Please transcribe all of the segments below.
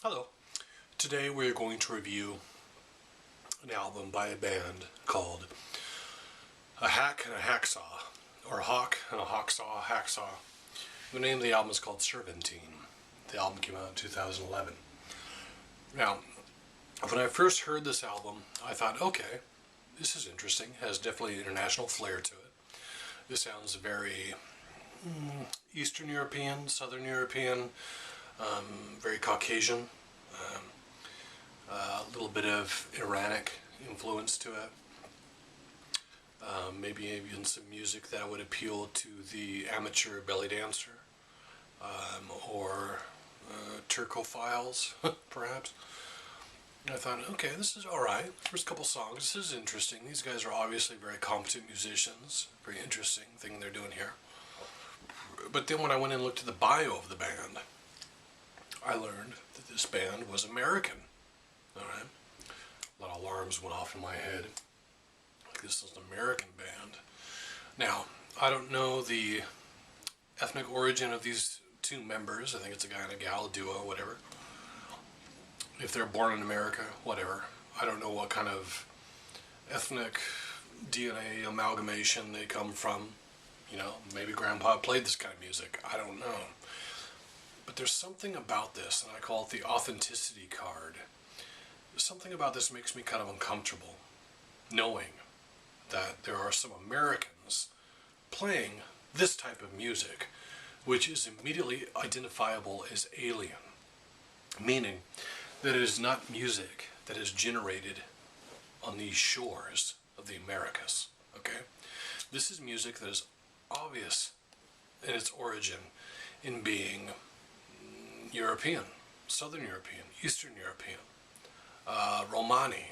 Hello. Today we're going to review an album by a band called A Hack and a Hacksaw, or Hawk and a Hacksaw. The name of the album is called Cervantine. The album came out in 2011. Now, when I first heard this album, I thought, okay, this is interesting. It has definitely international flair to it. This sounds very Eastern European, Southern European, very Caucasian. A little bit of Iranic influence to it. Maybe even some music that would appeal to the amateur belly dancer, or Turcophiles, perhaps. And I thought, okay, this is alright. First couple songs, this is interesting. These guys are obviously very competent musicians. Very interesting thing they're doing here. But then when I went and looked at the bio of the band, I learned that this band was American. Alright? A lot of alarms went off in my head. Like, this is an American band. Now, I don't know the ethnic origin of these two members. I think it's a guy and a gal, duo, whatever. If they're born in America, whatever. I don't know what kind of ethnic DNA amalgamation they come from. You know, maybe Grandpa played this kind of music. I don't know. But there's something about this, and I call it the authenticity card. Something about this makes me kind of uncomfortable, knowing that there are some Americans playing this type of music, which is immediately identifiable as alien, meaning that it is not music that is generated on these shores of the Americas, okay? This is music that is obvious in its origin in being European, Southern European, Eastern European, Romani,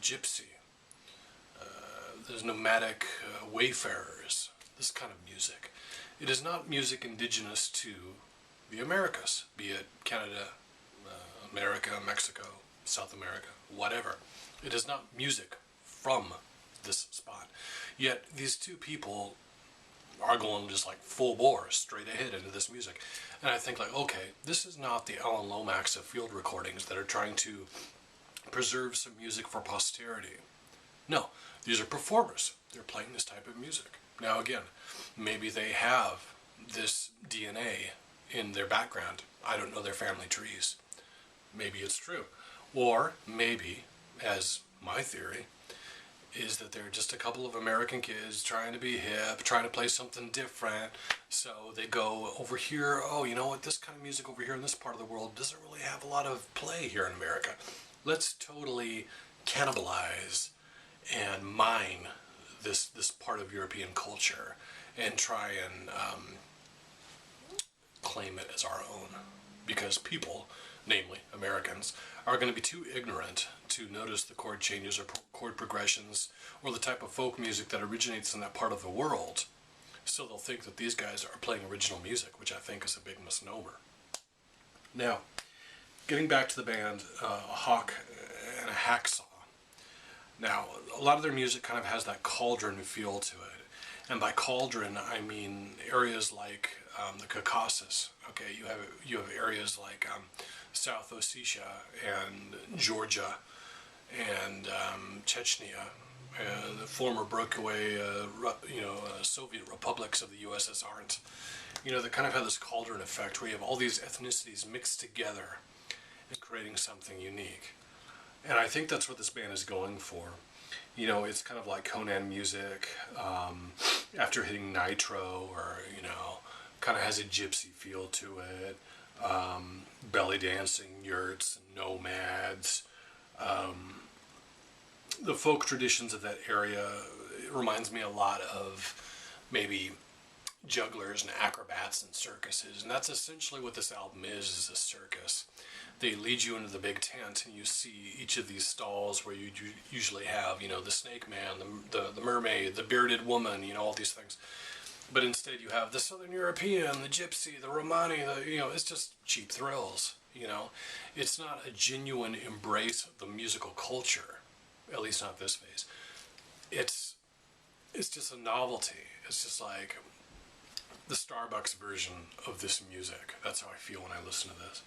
Gypsy, there's nomadic wayfarers, this kind of music. It is not music indigenous to the Americas, be it Canada, America, Mexico, South America, whatever. It is not music from this spot. Yet these two people are going just like full bore, straight ahead into this music. And I think like, okay, this is not the Alan Lomax of field recordings that are trying to preserve some music for posterity. No, these are performers. They're playing this type of music. Now again, maybe they have this DNA in their background. I don't know their family trees. Maybe it's true. Or maybe, as my theory, is that they're just a couple of American kids trying to be hip, trying to play something different. So they go over here, oh, you know what, this kind of music over here in this part of the world doesn't really have a lot of play here in America. Let's totally cannibalize and mine this part of European culture and try and claim it as our own. Because people, namely Americans, are going to be too ignorant to notice the chord changes or chord progressions or the type of folk music that originates in that part of the world. So they'll think that these guys are playing original music, which I think is a big misnomer. Now, getting back to the band, a Hawk and a Hacksaw. Now, a lot of their music kind of has that cauldron feel to it. And by cauldron, I mean areas like the Caucasus. Okay, you have areas like South Ossetia and Georgia and Chechnya, the former breakaway, Soviet republics of the USSR. You know, they kind of have this cauldron effect where you have all these ethnicities mixed together and creating something unique. And I think that's what this band is going for. You know, it's kind of like Conan music after hitting Nitro, or, you know, kind of has a gypsy feel to it. Belly dancing, yurts, nomads. The folk traditions of that area, it reminds me a lot of maybe jugglers and acrobats and circuses. And that's essentially what this album is a circus. They lead you into the big tent and you see each of these stalls where you usually have, you know, the snake man, the mermaid, the bearded woman, you know, all these things. But instead you have the Southern European, the Gypsy, the Romani, you know, it's just cheap thrills, you know. It's not a genuine embrace of the musical culture, at least not this phase. It's just a novelty. It's just like the Starbucks version of this music. That's how I feel when I listen to this.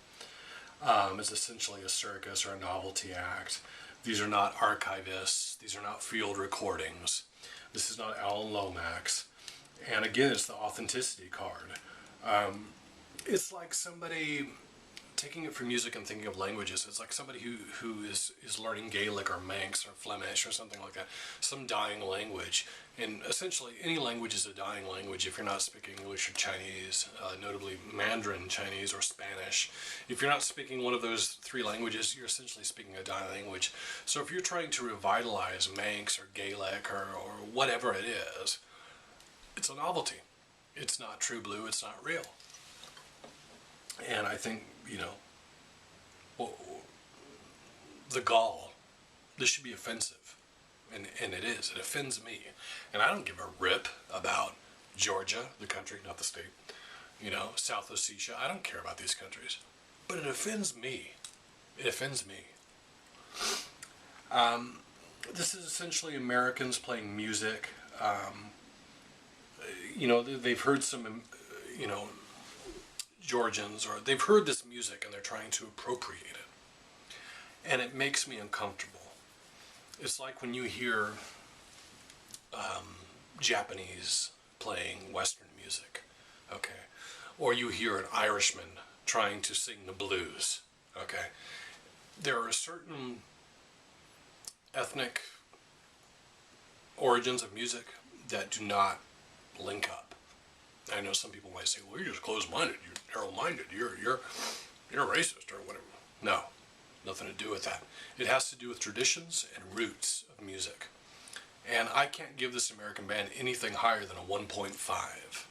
It's essentially a circus or a novelty act. These are not archivists. These are not field recordings. This is not Alan Lomax. And again, it's the authenticity card. It's like somebody taking it from music and thinking of languages. It's like somebody who is learning Gaelic or Manx or Flemish or something like that, some dying language. And essentially, any language is a dying language if you're not speaking English or Chinese, notably Mandarin Chinese or Spanish. If you're not speaking one of those three languages, you're essentially speaking a dying language. So if you're trying to revitalize Manx or Gaelic or whatever it is, it's a novelty. It's not true blue, it's not real. And I think, the gall, this should be offensive. And it is. It offends me. And I don't give a rip about Georgia, the country, not the state. South Ossetia. I don't care about these countries. But it offends me. It offends me. This is essentially Americans playing music. They've heard some, Georgians, or they've heard this music and they're trying to appropriate it. And it makes me uncomfortable. It's like when you hear Japanese playing Western music, okay? Or you hear an Irishman trying to sing the blues, okay? There are certain ethnic origins of music that do not link up. I know some people might say, well, you're just closed-minded, you're narrow-minded, you're racist or whatever. No, nothing to do with that. It has to do with traditions and roots of music. And I can't give this American band anything higher than a 1.5.